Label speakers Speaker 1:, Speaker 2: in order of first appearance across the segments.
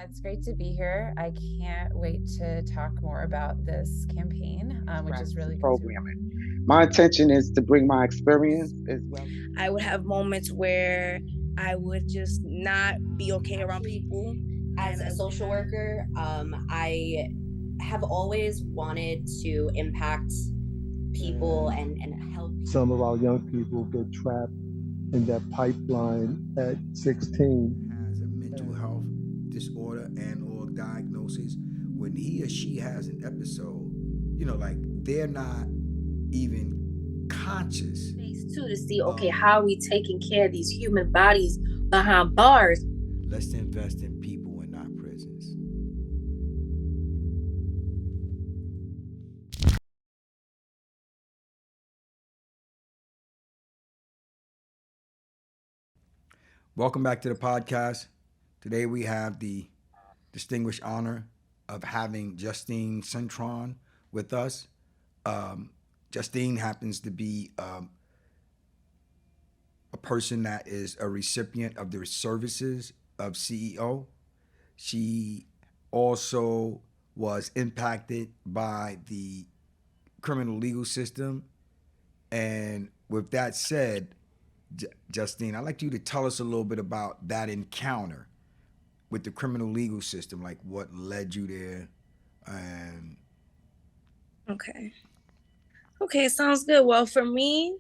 Speaker 1: It's great to be here. I can't wait to talk more about this campaign, which is really good to.
Speaker 2: Programming. My intention is to bring my experience as well.
Speaker 3: I would have moments where I would just not be okay around people.
Speaker 4: As a social worker, I have always wanted to impact people and help.
Speaker 5: Some of our young people get trapped in that pipeline at 16.
Speaker 6: Has a mental health disorder and or diagnosis, when he or she has an episode, like they're not even conscious.
Speaker 7: Too, to see, okay, how are we taking care of these human bodies behind bars?
Speaker 6: Let's invest in people and not prisons. Welcome back to the podcast. Today we have the distinguished honor of having Justine Cintron with us. Justine happens to be a person that is a recipient of the services of CEO. She also was impacted by the criminal legal system. And with that said, Justine, I'd like you to tell us a little bit about that encounter with the criminal legal system, like what led you there. And
Speaker 3: Okay, sounds good. Well, for me,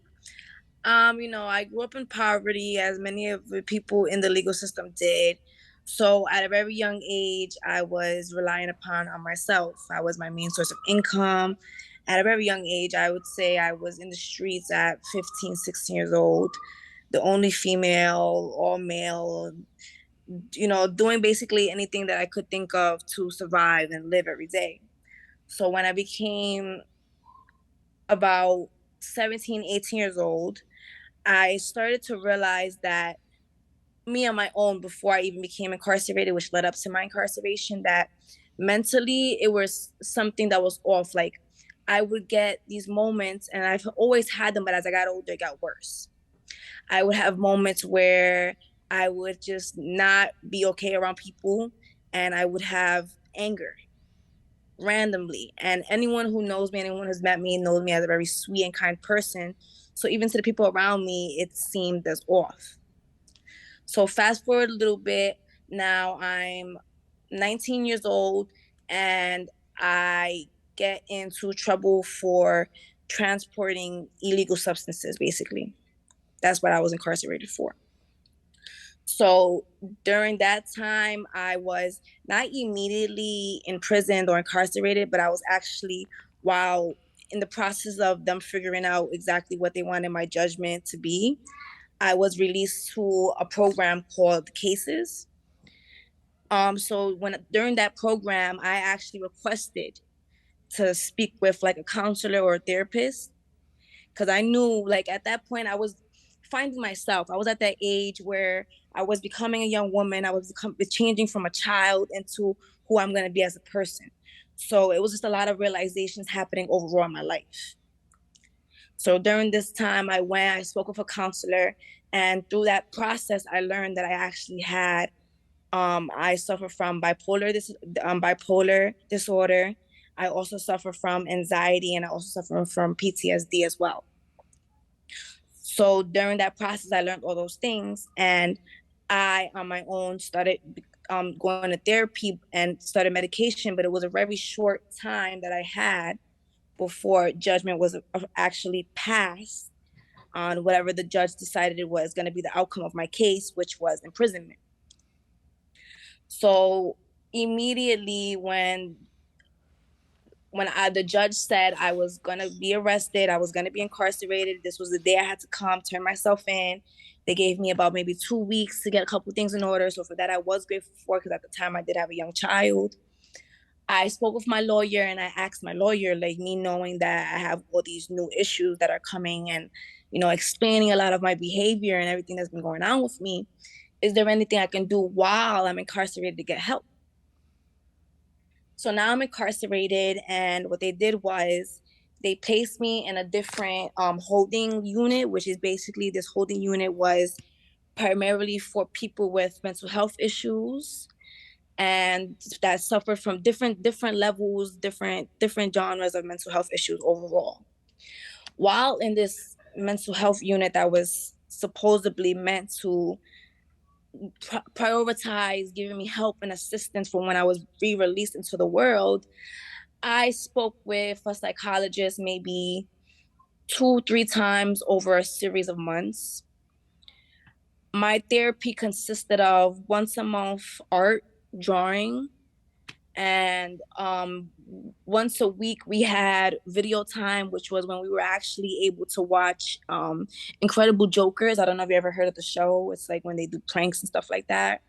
Speaker 3: I grew up in poverty, as many of the people in the legal system did. So at a very young age, I was relying upon myself. I was my main source of income. At a very young age, I would say I was in the streets at 15, 16 years old, the only female, all male, doing basically anything that I could think of to survive and live every day. So when I became about 17, 18 years old, I started to realize that me on my own, before I even became incarcerated, which led up to my incarceration, that mentally it was something that was off. Like I would get these moments, and I've always had them, but as I got older, it got worse. I would have moments where I would just not be okay around people, and I would have anger randomly. And anyone who knows me, anyone who's met me, knows me as a very sweet and kind person. So even to the people around me, it seemed as off. So fast forward a little bit, now I'm 19 years old, and I get into trouble for transporting illegal substances, basically. That's what I was incarcerated for. So during that time, I was not immediately imprisoned or incarcerated, but I was actually, while in the process of them figuring out exactly what they wanted my judgment to be, I was released to a program called Cases. So during that program, I actually requested to speak with like a counselor or a therapist, because I knew, like, at that point I was finding myself. I was at that age where I was becoming a young woman. I was changing from a child into who I'm going to be as a person. So it was just a lot of realizations happening overall in my life. So during this time, I spoke with a counselor, and through that process, I learned that I actually had, I suffer from bipolar disorder. I also suffer from anxiety, and I also suffer from PTSD as well. So during that process, I learned all those things, and I, on my own, started going to therapy and started medication, but it was a very short time that I had before judgment was actually passed on whatever the judge decided it was going to be the outcome of my case, which was imprisonment. So immediately when the judge said I was going to be arrested, I was going to be incarcerated, this was the day I had to come, turn myself in. They gave me about maybe 2 weeks to get a couple things in order. So for that, I was grateful for, because at the time I did have a young child. I spoke with my lawyer, and I asked my lawyer, like, me knowing that I have all these new issues that are coming, and, explaining a lot of my behavior and everything that's been going on with me, is there anything I can do while I'm incarcerated to get help? So now I'm incarcerated, and what they did was they placed me in a different holding unit, which is basically, this holding unit was primarily for people with mental health issues. and that suffered from different levels, different genres of mental health issues overall. While in this mental health unit that was supposedly meant to prioritize giving me help and assistance for when I was re-released into the world, I spoke with a psychologist maybe 2-3 times over a series of months. My therapy consisted of once a month art, drawing, and once a week we had video time, which was when we were actually able to watch Incredible Jokers. I don't know if you ever heard of the show. It's like when they do pranks and stuff like that.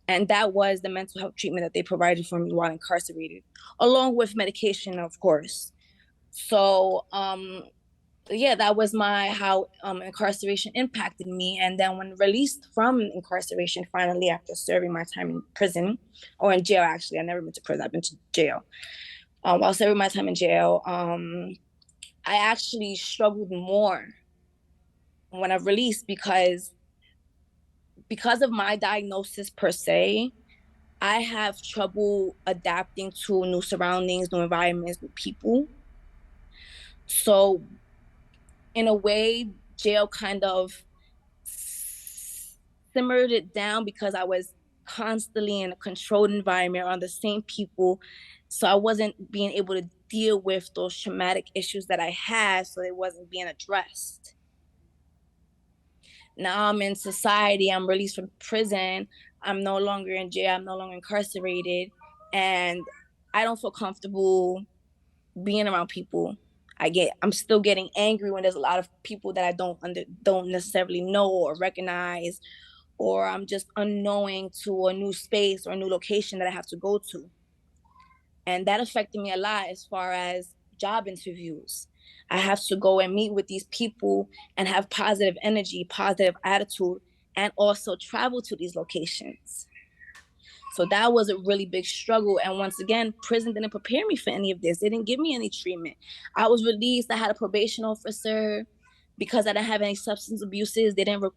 Speaker 3: And that was the mental health treatment that they provided for me while incarcerated, along with medication, of course. So yeah, that was how incarceration impacted me. And then when released from incarceration, finally, after serving my time in prison, or in jail, actually, I never been to prison, I've been to jail. While serving my time in jail, I actually struggled more when I released because of my diagnosis per se. I have trouble adapting to new surroundings, new environments, new people. So in a way, jail kind of simmered it down because I was constantly in a controlled environment around the same people. So I wasn't being able to deal with those traumatic issues that I had, so it wasn't being addressed. Now I'm in society, I'm released from prison, I'm no longer in jail, I'm no longer incarcerated, and I don't feel comfortable being around people. I'm still getting angry when there's a lot of people that I don't necessarily know or recognize, or I'm just unknowing to a new space or a new location that I have to go to. And that affected me a lot as far as job interviews. I have to go and meet with these people and have positive energy, positive attitude, and also travel to these locations. So that was a really big struggle. And once again, prison didn't prepare me for any of this. They didn't give me any treatment. I was released. I had a probation officer. Because I didn't have any substance abuses, they didn't,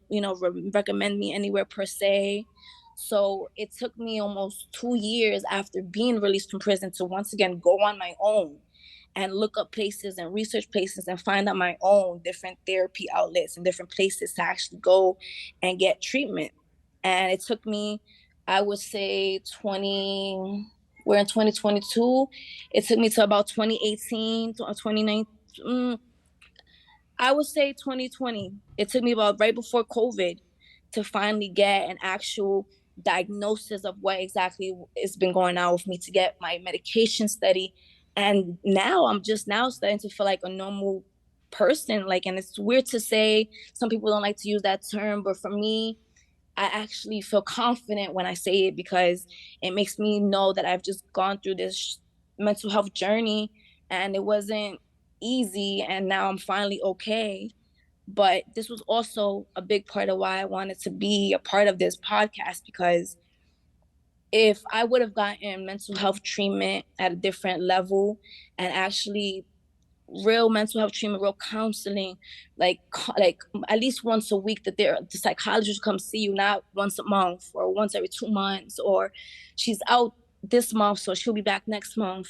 Speaker 3: recommend me anywhere per se. So it took me almost 2 years after being released from prison to once again go on my own and look up places and research places and find out my own different therapy outlets and different places to actually go and get treatment. And it took me, I would say we're in 2022. It took me to about 2018, 2019, I would say 2020. It took me about right before COVID to finally get an actual diagnosis of what exactly has been going on with me, to get my medication study. And now I'm just now starting to feel like a normal person. And it's weird to say, some people don't like to use that term, but for me, I actually feel confident when I say it because it makes me know that I've just gone through this mental health journey and it wasn't easy, and now I'm finally okay. But this was also a big part of why I wanted to be a part of this podcast, because if I would have gotten mental health treatment at a different level and actually real mental health treatment, real counseling, like at least once a week, that the psychologist come see you, not once a month or once every 2 months, or she's out this month so she'll be back next month.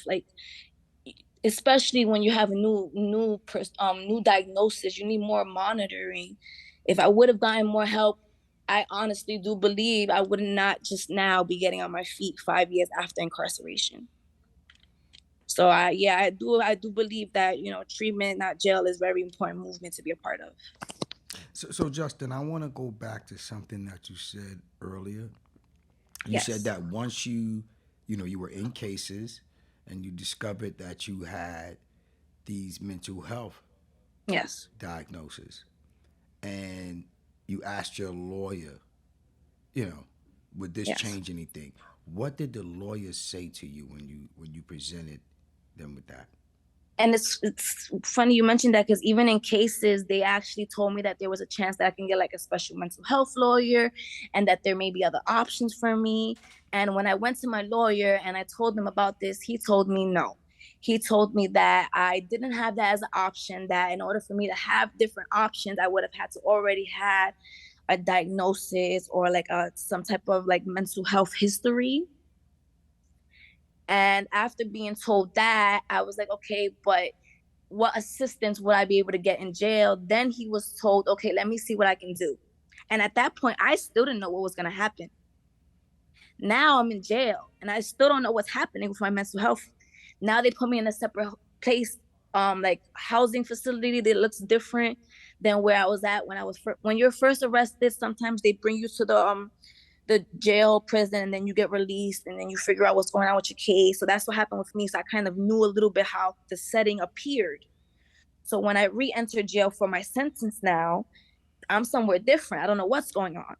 Speaker 3: Especially when you have a new diagnosis, you need more monitoring. If I would have gotten more help, I honestly do believe I would not just now be getting on my feet 5 years after incarceration. So I do believe that, treatment, not jail, is very important movement to be a part of.
Speaker 6: So Justin, I want to go back to something that you said earlier. You
Speaker 3: Yes.
Speaker 6: said that once you were in cases and you discovered that you had these mental health
Speaker 3: Yes.
Speaker 6: diagnoses, and you asked your lawyer, would this
Speaker 3: Yes.
Speaker 6: change anything? What did the lawyer say to you when you presented them with that?
Speaker 3: And it's funny you mentioned that, because even in cases, they actually told me that there was a chance that I can get like a special mental health lawyer and that there may be other options for me. And when I went to my lawyer and I told him about this, he told me no. He told me that I didn't have that as an option, that in order for me to have different options, I would have had to already had a diagnosis or like some type of like mental health history. And after being told that, I was like, okay, but what assistance would I be able to get in jail? Then he was told, okay, let me see what I can do. And at that point, I still didn't know what was going to happen. Now I'm in jail and I still don't know what's happening with my mental health. Now they put me in a separate place, like housing facility that looks different than where I was at when I was when you're first arrested. Sometimes they bring you to the jail, prison, and then you get released and then you figure out what's going on with your case. So that's what happened with me. So I kind of knew a little bit how the setting appeared. So when I re-entered jail for my sentence now, I'm somewhere different. I don't know what's going on.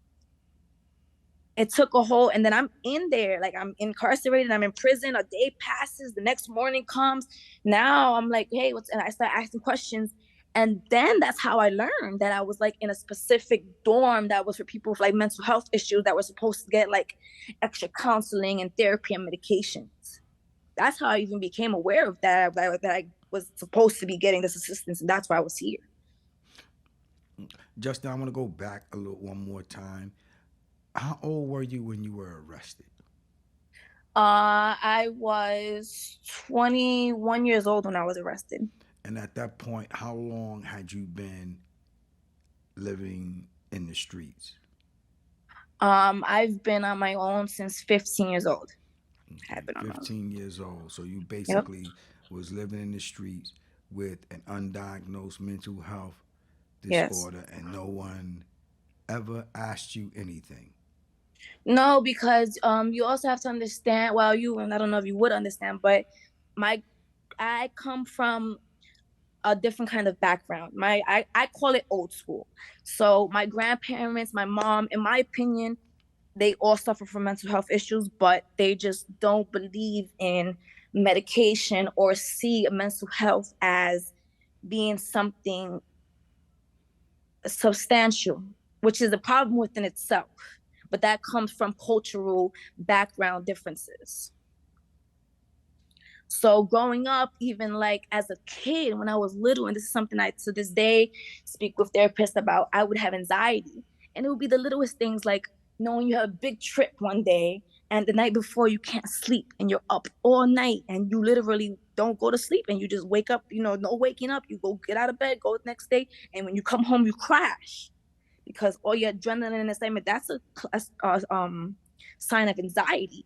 Speaker 3: It took a whole, and then I'm in there, like I'm incarcerated, I'm in prison, a day passes, the next morning comes. Now I'm like, hey, and I start asking questions. And then that's how I learned that I was like in a specific dorm that was for people with like mental health issues that were supposed to get like extra counseling and therapy and medications. That's how I even became aware of that I was supposed to be getting this assistance, and that's why I was here.
Speaker 6: Justin, I want to go back a little one more time. How old were you when you were arrested?
Speaker 3: I was 21 years old when I was arrested.
Speaker 6: And at that point, how long had you been living in the streets?
Speaker 3: I've been on my own since 15 years old.
Speaker 6: Okay, 15 years old. So you basically was living in the streets with an undiagnosed mental health disorder, and no one ever asked you anything.
Speaker 3: No, because you also have to understand, and I don't know if you would understand, but I come from a different kind of background. I call it old school. So my grandparents, my mom, in my opinion, they all suffer from mental health issues, but they just don't believe in medication or see mental health as being something substantial, which is a problem within itself. But that comes from cultural background differences. So growing up, even like as a kid, when I was little, and this is something I to this day speak with therapists about, I would have anxiety. And it would be the littlest things, like knowing you have a big trip one day and the night before you can't sleep and you're up all night and you literally don't go to sleep and you just wake up, no waking up, you go get out of bed, go the next day. And when you come home, you crash because all your adrenaline and excitement, that's a sign of anxiety.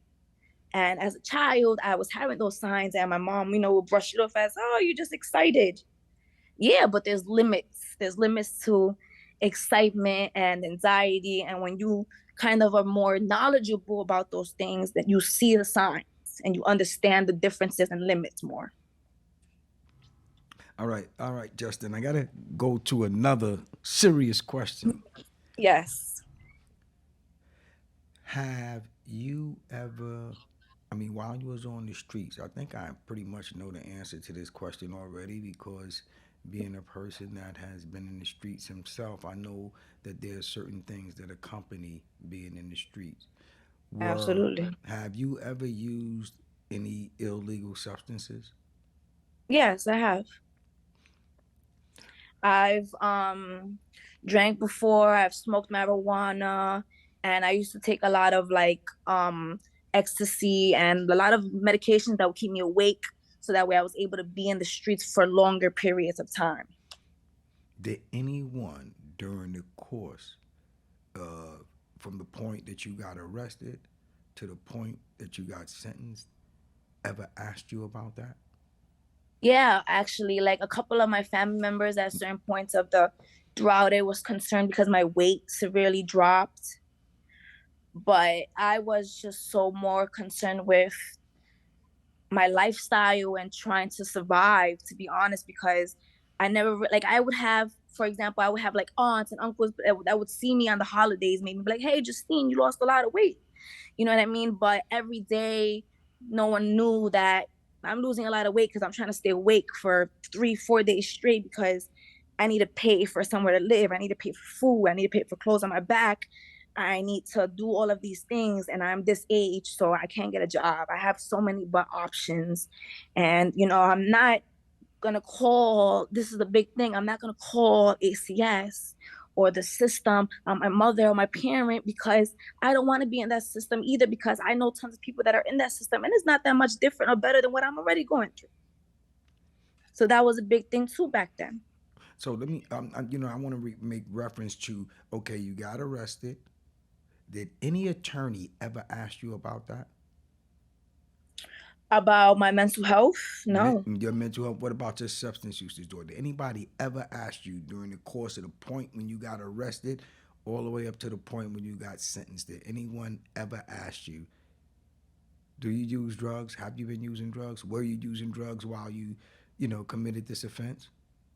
Speaker 3: And as a child, I was having those signs and my mom, would brush it off as, oh, you're just excited. Yeah, but there's limits. There's limits to excitement and anxiety. And when you kind of are more knowledgeable about those things, that you see the signs and you understand the differences and limits more.
Speaker 6: All right, Justin, I got to go to another serious question.
Speaker 3: Yes.
Speaker 6: Have you ever, while you was on the streets, I think I pretty much know the answer to this question already, because being a person that has been in the streets himself, I know that there are certain things that accompany being in the streets.
Speaker 3: Absolutely.
Speaker 6: Have you ever used any illegal substances?
Speaker 3: Yes, I have. I've drank before, I've smoked marijuana, and I used to take a lot of like ecstasy and a lot of medications that would keep me awake, so that way I was able to be in the streets for longer periods of time.
Speaker 6: Did anyone during the course from the point that you got arrested to the point that you got sentenced ever asked you about that?
Speaker 3: Yeah, actually, like a couple of my family members at certain points of the throughout it was concerned because my weight severely dropped. But I was just so more concerned with my lifestyle and trying to survive, to be honest, because I never, like, I would have, for example, I would have like aunts and uncles that would see me on the holidays, maybe be like, hey, Justine, you lost a lot of weight. You know what I mean? But every day, no one knew that I'm losing a lot of weight because I'm trying to stay awake for 3-4 days straight because I need to pay for somewhere to live. I need to pay for food. I need to pay for clothes on my back. I need to do all of these things, and I'm this age, so I can't get a job. I have so many but options. And, I'm not going to call, this is the big thing, I'm not going to call ACS or the system, my mother or my parent, because I don't want to be in that system either, because I know tons of people that are in that system and it's not that much different or better than what I'm already going through. So that was a big thing too back then.
Speaker 6: So let me, I want to make reference to, okay, you got arrested. Did any attorney ever ask you about that?
Speaker 3: About my mental health? No.
Speaker 6: Your mental health. What about your substance use disorder? Did anybody ever ask you during the course of the point when you got arrested all the way up to the point when you got sentenced? Did anyone ever ask you, do you use drugs? Have you been using drugs? Were you using drugs while you committed this offense?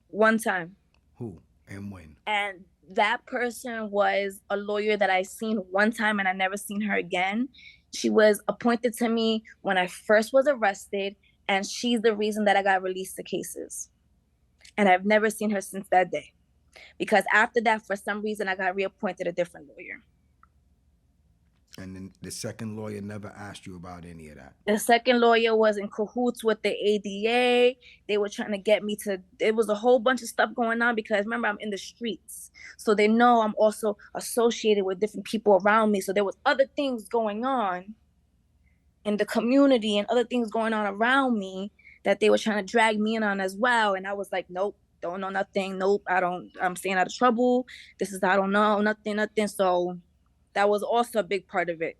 Speaker 3: One time.
Speaker 6: Who and when?
Speaker 3: And that person was a lawyer that I seen one time and I never seen her again. She was appointed to me when I first was arrested, and she's the reason that I got released the cases. And I've never seen her since that day. Because after that, for some reason, I got reappointed a different lawyer.
Speaker 6: And then the second lawyer never asked you about any of that?
Speaker 3: The second lawyer was in cahoots with the ADA. They were trying to get me to, it was a whole bunch of stuff going on because remember, I'm in the streets. So they know I'm also associated with different people around me. So there was other things going on in the community and other things going on around me that they were trying to drag me in on as well. And I was like, nope, don't know nothing. Nope, I'm staying out of trouble. This is, I don't know, nothing. So that was also a big part of it.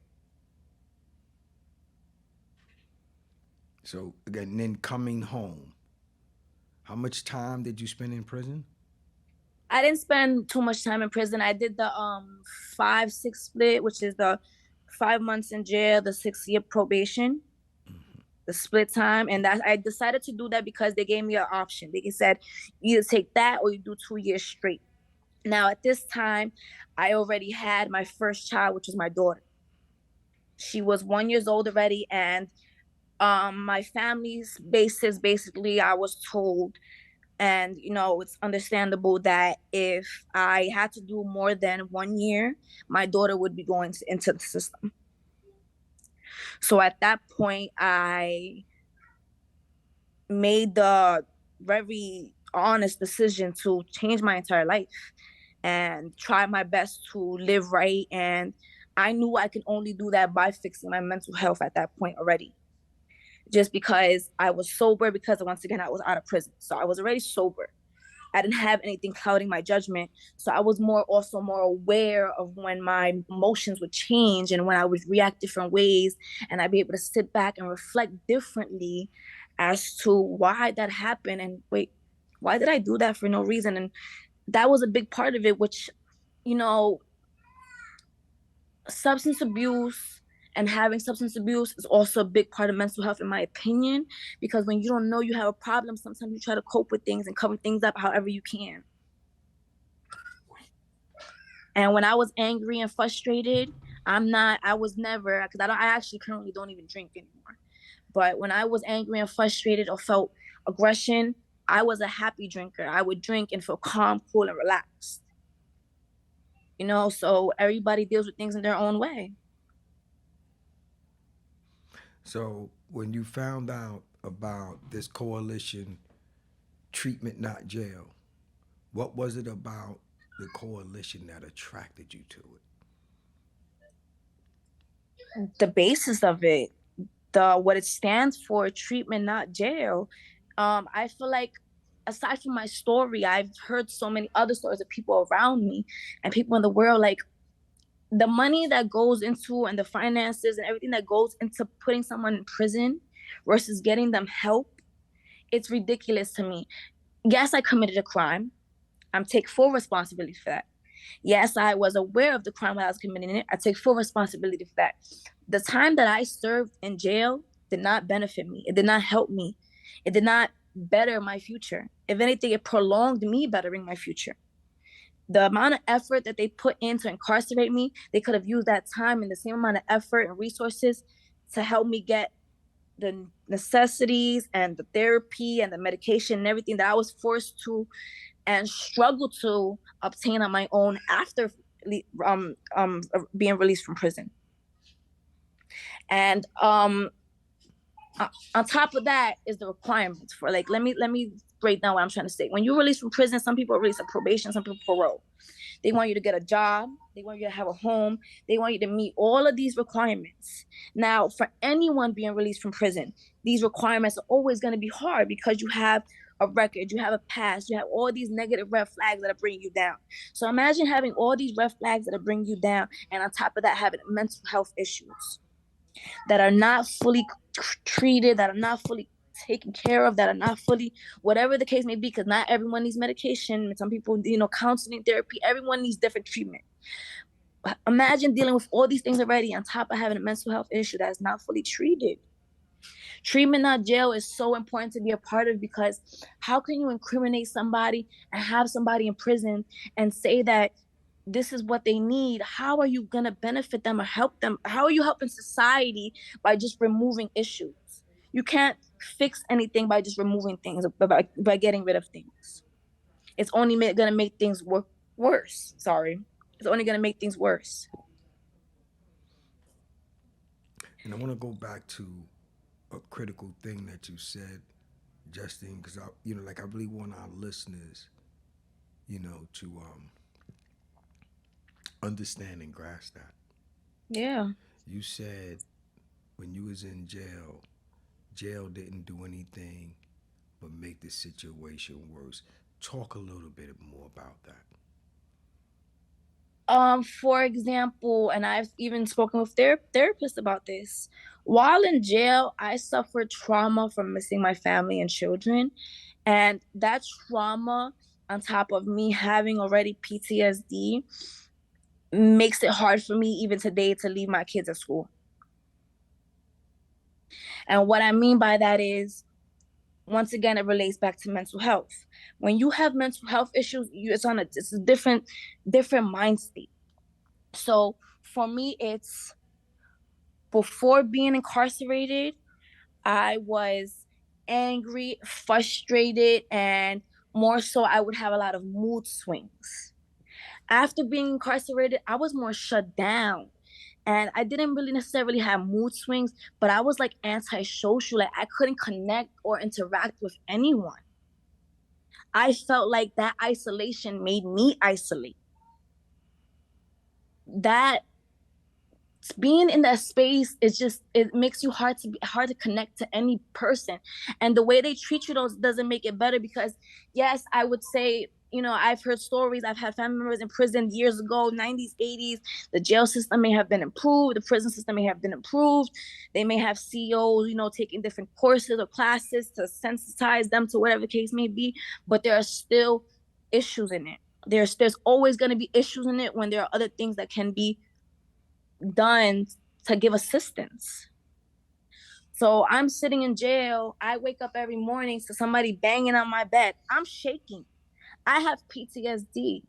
Speaker 6: So again, then coming home, how much time did you spend in prison?
Speaker 3: I didn't spend too much time in prison. I did the 5-6 split, which is the 5 months in jail, the 6-year probation, the split time. And that I decided to do that because they gave me an option. They said, you either take that or you do 2 years straight. Now, at this time, I already had my first child, which was my daughter. She was 1 year old already. And my family's basis, basically, I was told, and, it's understandable that if I had to do more than 1 year, my daughter would be going into the system. So at that point, I made the very honest decision to change my entire life and try my best to live right. And I knew I could only do that by fixing my mental health at that point already. Just because I was sober, because once again, I was out of prison. So I was already sober. I didn't have anything clouding my judgment. So I was more aware of when my emotions would change and when I would react different ways. And I'd be able to sit back and reflect differently as to why that happened. And wait, why did I do that for no reason? And that was a big part of it, which, substance abuse and having substance abuse is also a big part of mental health, in my opinion, because when you don't know you have a problem, sometimes you try to cope with things and cover things up however you can. And when I was angry and frustrated, I was never, because I actually currently don't even drink anymore. But when I was angry and frustrated or felt aggression, I was a happy drinker. I would drink and feel calm, cool, and relaxed. So everybody deals with things in their own way.
Speaker 6: So when you found out about this coalition, Treatment Not Jail, what was it about the coalition that attracted you to it?
Speaker 3: The basis of it, what it stands for, Treatment Not Jail. I feel like aside from my story, I've heard so many other stories of people around me and people in the world, like the money that goes into and the finances and everything that goes into putting someone in prison versus getting them help, it's ridiculous to me. Yes, I committed a crime. I'm take full responsibility for that. Yes, I was aware of the crime when I was committing it. I take full responsibility for that. The time that I served in jail did not benefit me. It did not help me. It did not better my future. If anything, it prolonged me bettering my future. The amount of effort that they put in to incarcerate me, they could have used that time and the same amount of effort and resources to help me get the necessities and the therapy and the medication and everything that I was forced to and struggled to obtain on my own after being released from prison. And on top of that is the requirements for, like, let me break down what I'm trying to say. When you're released from prison, some people are released on probation, some people parole. They want you to get a job. They want you to have a home. They want you to meet all of these requirements. Now, for anyone being released from prison, these requirements are always going to be hard because you have a record, you have a past, you have all these negative red flags that are bringing you down. So imagine having all these red flags that are bringing you down, and on top of that, having mental health issues that are not fully treated, that are not fully taken care of, that are not fully, whatever the case may be, because not everyone needs medication. Some people, counseling, therapy, everyone needs different treatment. Imagine dealing with all these things already on top of having a mental health issue that is not fully treated. Treatment, not jail, is so important to be a part of, because how can you incriminate somebody and have somebody in prison and say that this is what they need? How are you going to benefit them or help them? How are you helping society by just removing issues? You can't fix anything by just removing things, by getting rid of things. It's only going to make things worse. Sorry. It's only going to make things worse.
Speaker 6: And I want to go back to a critical thing that you said, Justine, because I really want our listeners, to understand and grasp that.
Speaker 3: Yeah.
Speaker 6: You said when you was in jail didn't do anything but make the situation worse. Talk a little bit more about that.
Speaker 3: For example, and I've even spoken with therapists about this. While in jail, I suffered trauma from missing my family and children. And that trauma, on top of me having already PTSD, makes it hard for me even today to leave my kids at school. And what I mean by that is, once again, it relates back to mental health. When you have mental health issues, it's a different mind state. So for me, it's before being incarcerated, I was angry, frustrated, and more so I would have a lot of mood swings. After being incarcerated, I was more shut down. And I didn't really necessarily have mood swings, but I was like antisocial. Like I couldn't connect or interact with anyone. I felt like that isolation made me isolate. That being in that space is it makes you hard to connect to any person. And the way they treat you doesn't make it better, because yes, I would say, I've heard stories. I've had family members in prison years ago, 90s, 80s. The jail system may have been improved. The prison system may have been improved. They may have CEOs, taking different courses or classes to sensitize them to whatever the case may be. But there are still issues in it. There's always going to be issues in it when there are other things that can be done to give assistance. So I'm sitting in jail. I wake up every morning to somebody banging on my bed. I'm shaking. I have PTSD.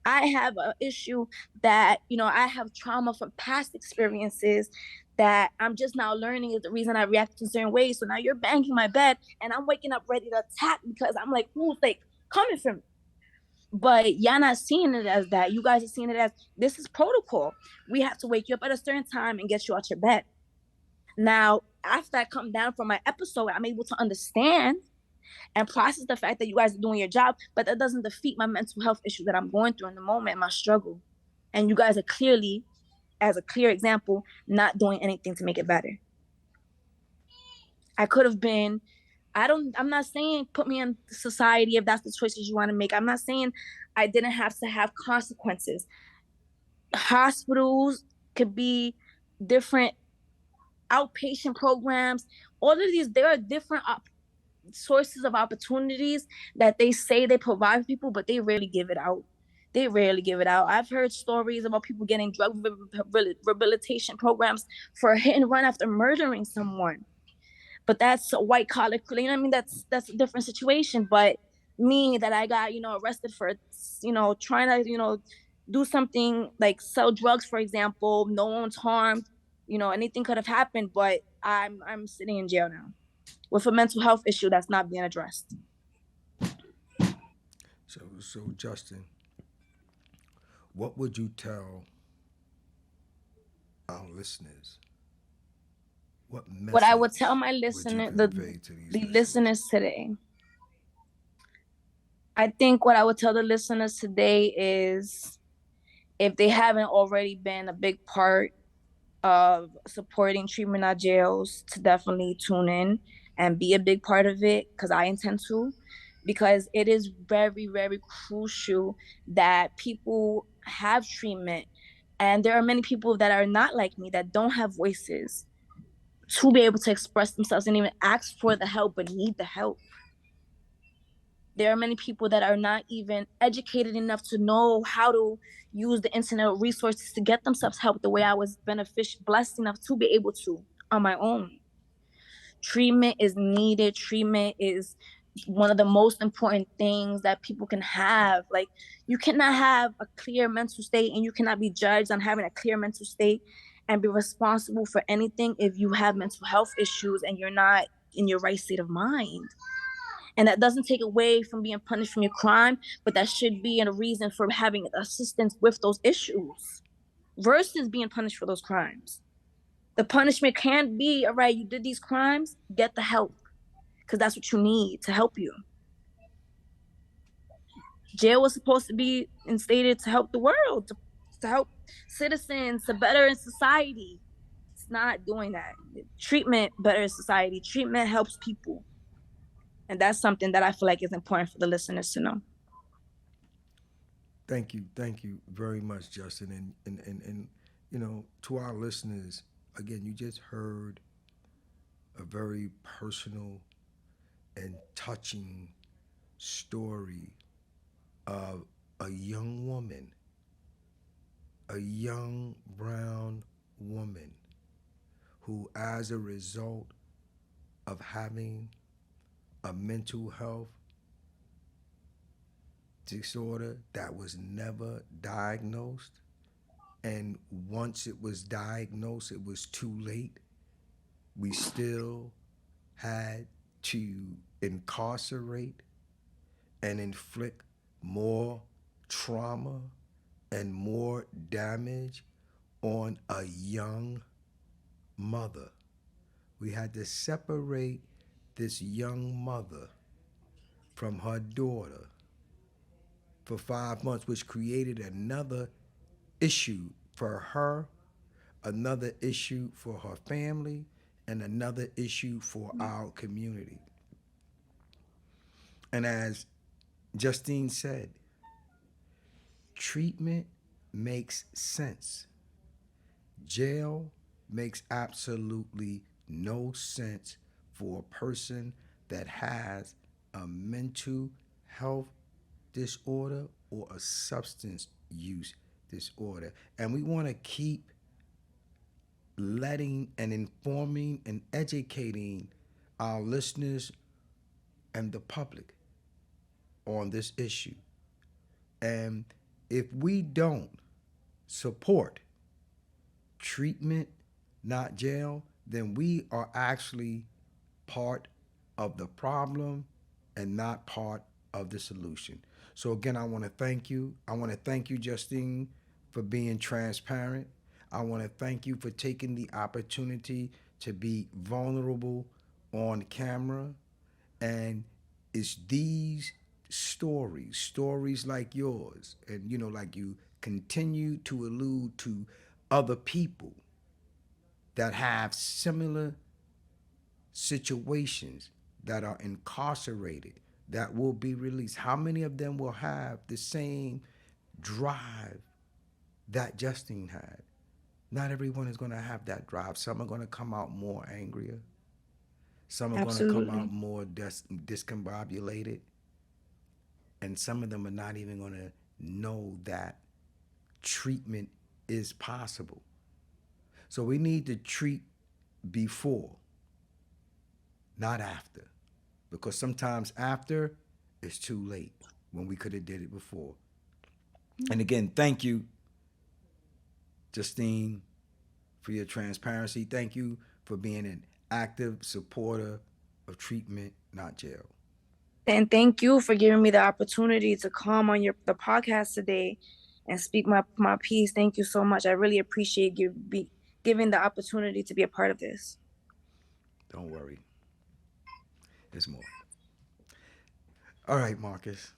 Speaker 3: I have an issue that, I have trauma from past experiences that I'm just now learning is the reason I react in certain ways. So now you're banging my bed and I'm waking up ready to attack because I'm like, who's like coming for me? But y'all not seeing it as that. You guys are seeing it as, this is protocol. We have to wake you up at a certain time and get you out your bed. Now, after I come down from my episode, I'm able to understand and process the fact that you guys are doing your job, but that doesn't defeat my mental health issue that I'm going through in the moment, my struggle. And you guys are clearly, as a clear example, not doing anything to make it better. I could have been, I'm not saying put me in society if that's the choices you want to make. I'm not saying I didn't have to have consequences. Hospitals could be different, outpatient programs. All of these, there are different sources of opportunities that they say they provide people, but they rarely give it out. I've heard stories about people getting drug rehabilitation programs for a hit and run after murdering someone. But that's a white collar, that's a different situation. But me, that I got, arrested for, trying to, do something like sell drugs, for example, no one's harmed, anything could have happened, but I'm sitting in jail now with a mental health issue that's not being addressed.
Speaker 6: So Justine, what would you tell our listeners?
Speaker 3: What I would tell my listener, the listeners today, I think what I would tell the listeners today is, if they haven't already been a big part of supporting Treatment Not Jails, to definitely tune in and be a big part of it, because I intend to, because it is very, very crucial that people have treatment. And there are many people that are not like me, that don't have voices to be able to express themselves and even ask for the help, but need the help. There are many people that are not even educated enough to know how to use the internet resources to get themselves help the way I was blessed enough to be able to on my own. Treatment is needed. Treatment is one of the most important things that people can have. Like, you cannot have a clear mental state, and you cannot be judged on having a clear mental state and be responsible for anything if you have mental health issues and you're not in your right state of mind. And that doesn't take away from being punished from your crime, but that should be a reason for having assistance with those issues versus being punished for those crimes. The punishment can't be, all right, you did these crimes, get the help, because that's what you need to help you. Jail was supposed to be instated to help the world, to help citizens, to better in society. It's not doing that. Treatment betters society. Treatment helps people. And that's something that I feel like is important for the listeners to know.
Speaker 6: Thank you very much, Justin. And you know, to our listeners, again, you just heard a very personal and touching story of a young woman, a young brown woman who, as a result of having a mental health disorder that was never diagnosed, and once it was diagnosed, it was too late. We still had to incarcerate and inflict more trauma and more damage on a young mother. We had to separate this young mother from her daughter for 5 months, which created another issue for her, another issue for her family, and another issue for our community. And as Justine said, treatment makes sense. Jail makes absolutely no sense for a person that has a mental health disorder or a substance use disorder. And we want to keep letting and informing and educating our listeners and the public on this issue. And if we don't support treatment, not jail, then we are actually part of the problem and not part of the solution. So again, I want to thank you. I want to thank you, Justine, for being transparent. I want to thank you for taking the opportunity to be vulnerable on camera. And it's these stories like yours, and you know, like you continue to allude to other people that have similar situations, that are incarcerated, that will be released. How many of them will have the same drive that Justine had? Not everyone is going to have that drive. Some are going to come out more angrier. Some are going to come out more discombobulated. And some of them are not even going to know that treatment is possible. So we need to treat before, not after. Because sometimes after, it's too late when we could have did it before. And again, thank you, Justine, for your transparency. Thank you for being an active supporter of treatment, not jail.
Speaker 3: And thank you for giving me the opportunity to come on the podcast today and speak my piece. Thank you so much. I really appreciate giving the opportunity to be a part of this.
Speaker 6: Don't worry. There's more. All right, Marcus.